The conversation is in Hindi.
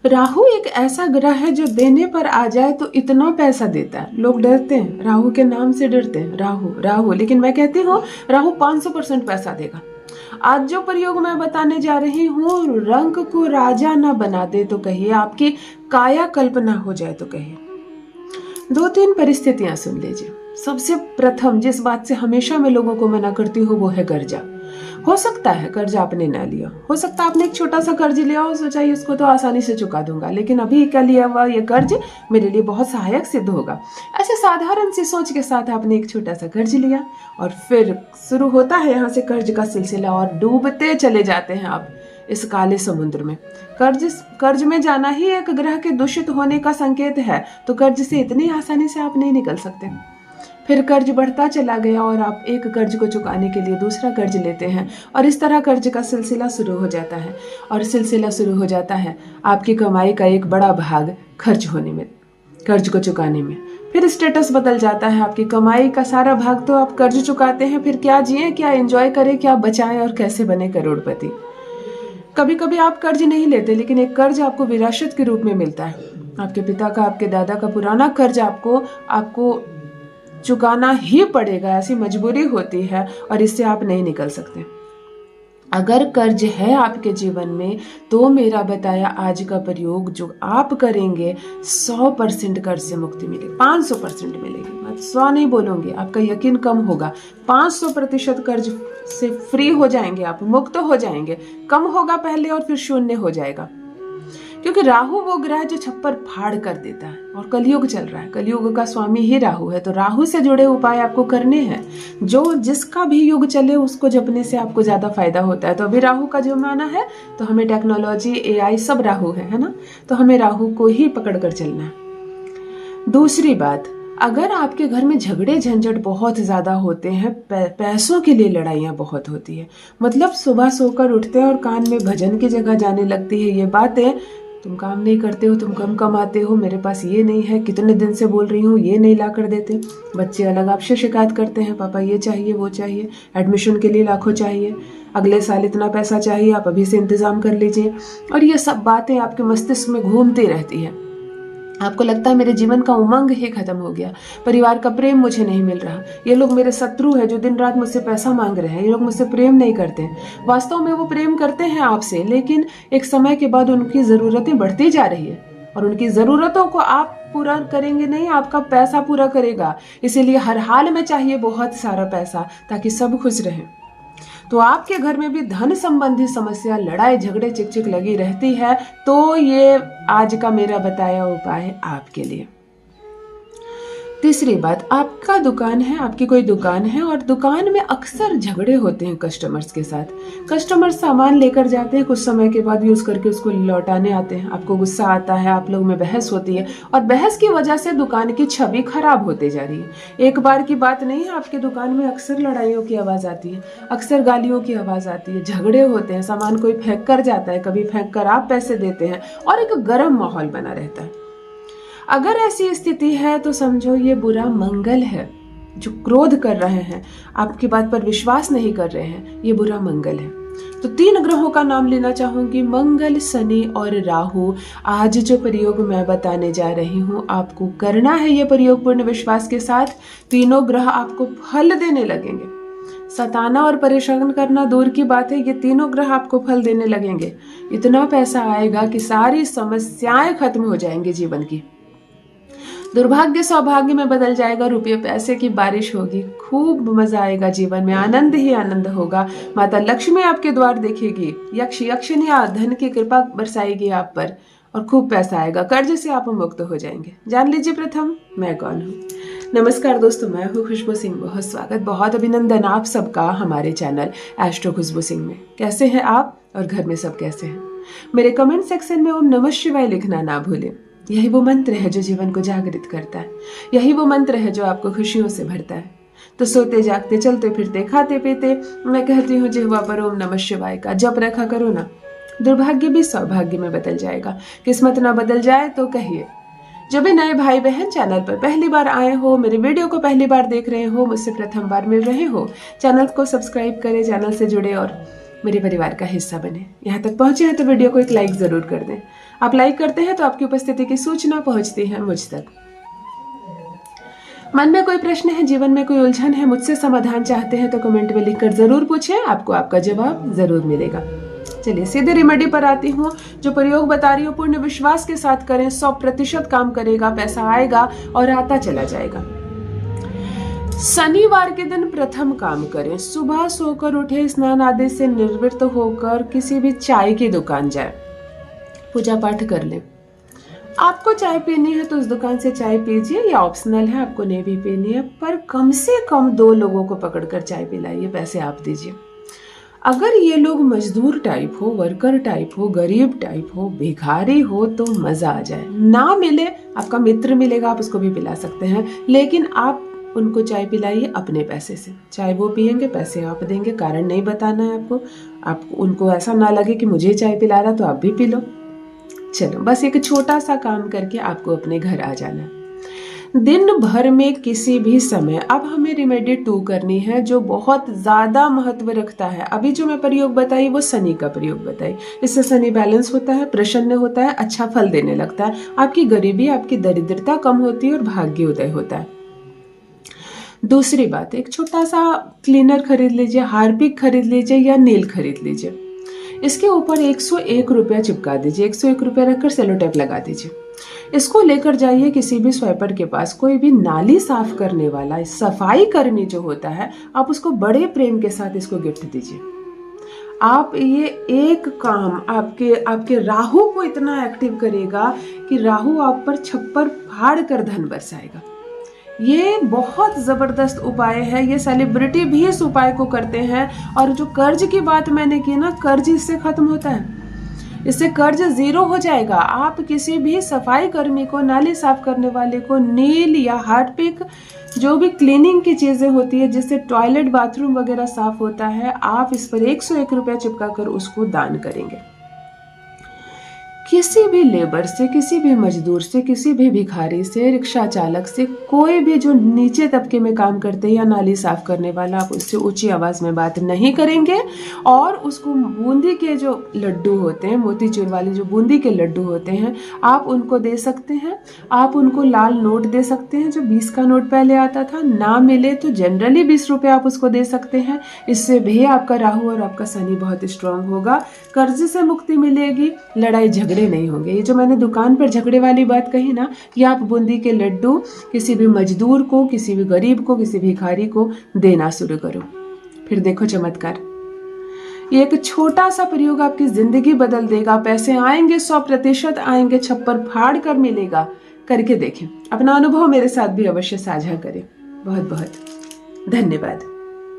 राहु एक ऐसा ग्रह है जो देने पर आ जाए तो इतना पैसा देता है, लोग डरते हैं, राहु के नाम से डरते हैं, राहु राहु, लेकिन मैं कहती हूँ राहु 500% पैसा देगा। आज जो प्रयोग मैं बताने जा रही हूँ, रंग को राजा ना बना दे तो कहिए, आपकी काया कल्पना हो जाए तो कहिए। 2-3 परिस्थितियां सुन लीजिए। सबसे प्रथम जिस बात से हमेशा मैं लोगों को मना करती हूँ वो है कर्जा। हो सकता है कर्जा आपने ना लिया, हो सकता है आपने एक छोटा सा कर्ज लिया और सोचा इसको तो आसानी से चुका दूंगा, लेकिन अभी क्या लिया हुआ ये कर्ज मेरे लिए बहुत सहायक सिद्ध होगा। ऐसे साधारण सी सोच के साथ आपने एक छोटा सा कर्ज लिया और फिर शुरू होता है यहाँ से कर्ज का सिलसिला और डूबते चले जाते हैं आप इस काले समुद्र में। कर्ज में जाना ही एक ग्रह के दूषित होने का संकेत है, तो कर्ज से इतनी आसानी से आप नहीं निकल सकते। फिर कर्ज बढ़ता चला गया और आप एक कर्ज को चुकाने के लिए दूसरा कर्ज लेते हैं और इस तरह कर्ज का सिलसिला शुरू हो जाता है और सिलसिला शुरू हो जाता है आपकी कमाई का एक बड़ा भाग खर्च होने में, कर्ज को चुकाने में। फिर स्टेटस बदल जाता है, आपकी कमाई का सारा भाग तो आप कर्ज चुकाते हैं, फिर क्या जिए, क्या एंजॉय करें, क्या बचाएं और कैसे बने करोड़पति। कभी कभी आप कर्ज नहीं लेते, लेकिन एक कर्ज आपको विरासत के रूप में मिलता है। आपके पिता का, आपके दादा का पुराना कर्ज आपको चुकाना ही पड़ेगा, ऐसी मजबूरी होती है और इससे आप नहीं निकल सकते। अगर कर्ज है आपके जीवन में तो मेरा बताया आज का प्रयोग जो आप करेंगे 100% कर्ज से मुक्ति मिलेगी, 500% मिलेगी। मैं 100 नहीं बोलूंगी, आपका यकीन कम होगा। 500% कर्ज से फ्री हो जाएंगे, आप मुक्त हो जाएंगे। कम होगा पहले और फिर शून्य हो जाएगा, क्योंकि राहु वो ग्रह जो छप्पर फाड़ कर देता है और कलयुग चल रहा है, कलयुग का स्वामी ही राहु है, तो राहु से जुड़े उपाय आपको करने हैं। जिसका भी युग चले उसको जपने से आपको ज्यादा फायदा होता है। तो अभी राहु का जमाना है तो हमें टेक्नोलॉजी, AI सब राहु है ना, तो हमें राहु को ही पकड़ कर चलना है। दूसरी बात, अगर आपके घर में झगड़े झंझट बहुत ज्यादा होते हैं, पैसों के लिए लड़ाइयाँ बहुत होती है, मतलब सुबह सोकर उठते हैं और कान में भजन की जगह जाने लगती है ये बातें, तुम काम नहीं करते हो, तुम कम कमाते हो, मेरे पास ये नहीं है, कितने दिन से बोल रही हूँ ये नहीं ला कर देते। बच्चे अलग आपसे शिकायत करते हैं, पापा ये चाहिए वो चाहिए, एडमिशन के लिए लाखों चाहिए, अगले साल इतना पैसा चाहिए, आप अभी से इंतजाम कर लीजिए। और ये सब बातें आपके मस्तिष्क में घूमती रहती है। आपको लगता है मेरे जीवन का उमंग ही खत्म हो गया, परिवार का प्रेम मुझे नहीं मिल रहा, ये लोग मेरे शत्रु है जो दिन रात मुझसे पैसा मांग रहे हैं, ये लोग मुझसे प्रेम नहीं करते। वास्तव में वो प्रेम करते हैं आपसे, लेकिन एक समय के बाद उनकी जरूरतें बढ़ती जा रही है और उनकी जरूरतों को आप पूरा करेंगे नहीं, आपका पैसा पूरा करेगा। इसीलिए हर हाल में चाहिए बहुत सारा पैसा ताकि सब खुश रहें। तो आपके घर में भी धन संबंधी समस्या, लड़ाई झगड़े चिकचिक लगी रहती है, तो ये आज का मेरा बताया उपाय आपके लिए। तीसरी बात, आपका दुकान है, आपकी कोई दुकान है और दुकान में अक्सर झगड़े होते हैं कस्टमर्स के साथ। कस्टमर्स सामान लेकर जाते हैं, कुछ समय के बाद यूज करके उसको लौटाने आते हैं, आपको गुस्सा आता है, आप लोगों में बहस होती है और बहस की वजह से दुकान की छवि खराब होती जा रही है। एक बार की बात नहीं है, आपके दुकान में अक्सर लड़ाइयों की आवाज आती है, अक्सर गालियों की आवाज आती है, झगड़े होते हैं, सामान कोई फेंक कर जाता है, कभी फेंक कर आप पैसे देते हैं और एक गर्म माहौल बना रहता है। अगर ऐसी स्थिति है तो समझो ये बुरा मंगल है, जो क्रोध कर रहे हैं, आपकी बात पर विश्वास नहीं कर रहे हैं, ये बुरा मंगल है। तो 3 ग्रहों का नाम लेना चाहूंगी, मंगल, शनि और राहु। आज जो प्रयोग मैं बताने जा रही हूँ आपको करना है ये प्रयोग पूर्ण विश्वास के साथ, तीनों ग्रह आपको फल देने लगेंगे। सताना और परेशान करना दूर की बात है, ये तीनों ग्रह आपको फल देने लगेंगे। इतना पैसा आएगा कि सारी समस्याएं खत्म हो जाएंगी जीवन की। दुर्भाग्य सौभाग्य में बदल जाएगा, रुपये पैसे की बारिश होगी, खूब मजा आएगा जीवन में, आनंद ही आनंद होगा। माता लक्ष्मी आपके द्वार देखेगी, यक्ष यक्षिणियां धन की कृपा बरसाएगी आप पर और खूब पैसा आएगा, कर्ज से आप मुक्त हो जाएंगे। जान लीजिए प्रथम मैं कौन हूँ। नमस्कार दोस्तों, मैं हूँ खुशबू सिंह। बहुत स्वागत, बहुत अभिनंदन आप सबका हमारे चैनल एस्ट्रो खुशबू सिंह में। कैसे हैं आप और घर में सब कैसे हैं? मेरे कमेंट सेक्शन में ओम नमः शिवाय लिखना ना भूलें। यही वो मंत्र है जो जीवन को जागृत करता है, यही वो मंत्र है जो आपको खुशियों से भरता है। तो सोते जागते, चलते फिरते, खाते पीते मैं कहती हूँ जिह्वा पर ओम नमः शिवाय का जप रखा करो ना, दुर्भाग्य भी सौभाग्य में बदल जाएगा। किस्मत ना बदल जाए तो कहिए। जो भी नए भाई बहन चैनल पर पहली बार आए हो, मेरे वीडियो को पहली बार देख रहे हो, मुझसे प्रथम बार मिल रहे हो, चैनल को सब्सक्राइब करें, चैनल से जुड़े और मेरे परिवार का हिस्सा बने। यहाँ तक पहुंचे हैं तो वीडियो को एक लाइक जरूर कर दें। आप लाइक करते हैं तो आपकी उपस्थिति की सूचना पहुंचती है मुझ तक। मन में कोई प्रश्न है, जीवन में कोई उलझन है, मुझसे समाधान चाहते हैं तो कमेंट में लिखकर जरूर पूछें, आपको आपका जवाब जरूर मिलेगा। चलिए सीधे रेमेडी पर आती हूँ। जो प्रयोग बता रही हूँ पूर्ण विश्वास के साथ करें, 100% काम करेगा, पैसा आएगा और आता चला जाएगा। शनिवार के दिन प्रथम काम करें, सुबह सोकर उठे, स्नान आदि से निवृत्त होकर किसी भी चाय की दुकान जाए, पूजा पाठ कर ले। आपको चाय पीनी है तो उस दुकान से चाय पीजिए, या ऑप्शनल है, आपको नहीं भी पीनी है, पर कम से कम 2 लोगों को पकड़कर चाय पिलाइए, पैसे आप दीजिए। अगर ये लोग मजदूर टाइप हो, वर्कर टाइप हो, गरीब टाइप हो, भिखारी हो तो मजा आ जाए। ना मिले, आपका मित्र मिलेगा, आप उसको भी पिला सकते हैं, लेकिन आप उनको चाय पिलाइए अपने पैसे से। चाय वो पियेंगे, पैसे आप देंगे, कारण नहीं बताना है आपको उनको ऐसा ना लगे कि मुझे चाय पिला रहा तो आप भी पी लो। चलो बस एक छोटा सा काम करके आपको अपने घर आ जाना है। दिन भर में किसी भी समय, अब हमें रेमेडी 2 करनी है जो बहुत ज्यादा महत्व रखता है। अभी जो मैं प्रयोग बताई वो शनि का प्रयोग बताई, इससे शनि बैलेंस होता है, प्रसन्न होता है, अच्छा फल देने लगता है, आपकी गरीबी, आपकी दरिद्रता कम होती है और भाग्य उदय होता है। दूसरी बात, एक छोटा सा क्लीनर खरीद लीजिए, हार्पिक खरीद लीजिए या नील खरीद लीजिए। इसके ऊपर 101 रुपया चिपका दीजिए, 101 रुपया रखकर सेलो टेप लगा दीजिए। इसको लेकर जाइए किसी भी स्वाइपर के पास, कोई भी नाली साफ करने वाला सफाई कर्मी जो होता है, आप उसको बड़े प्रेम के साथ इसको गिफ्ट दीजिए। आप ये एक काम आपके राहु को इतना एक्टिव करेगा कि राहु आप पर छप्पर फाड़ कर धन बरसाएगा। ये बहुत जबरदस्त उपाय है, ये सेलिब्रिटी भी इस उपाय को करते हैं। और जो कर्ज की बात मैंने की ना, कर्ज इससे खत्म होता है, इससे कर्ज 0 हो जाएगा। आप किसी भी सफाई कर्मी को, नाली साफ करने वाले को नील या हार्पिक, जो भी क्लीनिंग की चीजें होती है जिससे टॉयलेट बाथरूम वगैरह साफ होता है, आप इस पर 101 रुपया चिपका कर उसको दान करेंगे। किसी भी लेबर से, किसी भी मजदूर से, किसी भी भिखारी से, रिक्शा चालक से, कोई भी जो नीचे तबके में काम करते हैं या नाली साफ करने वाला, आप उससे ऊंची आवाज में बात नहीं करेंगे। और उसको बूंदी के जो लड्डू होते हैं, मोतीचूर वाले जो बूंदी के लड्डू होते हैं, आप उनको दे सकते हैं। आप उनको लाल नोट दे सकते हैं, जो 20 का नोट पहले आता था। ना मिले तो जनरली 20 रुपये आप उसको दे सकते हैं। इससे भी आपका राहु और आपका शनि बहुत स्ट्रांग होगा, कर्ज से मुक्ति मिलेगी, लड़ाई झगड़े नहीं होंगे। ये जो मैंने दुकान पर झगड़े वाली बात कही ना, ये आप बूंदी के लड्डू किसी भी मजदूर को, किसी भी गरीब को, किसी भिखारी को देना शुरू करो, फिर देखो चमत्कार। ये एक छोटा सा प्रयोग आपकी जिंदगी बदल देगा। पैसे आएंगे, 100% आएंगे, छप्पर फाड़ कर मिलेगा। करके देखें, अपना अनुभव मेरे साथ भी अवश्य साझा करें। बहुत बहुत धन्यवाद।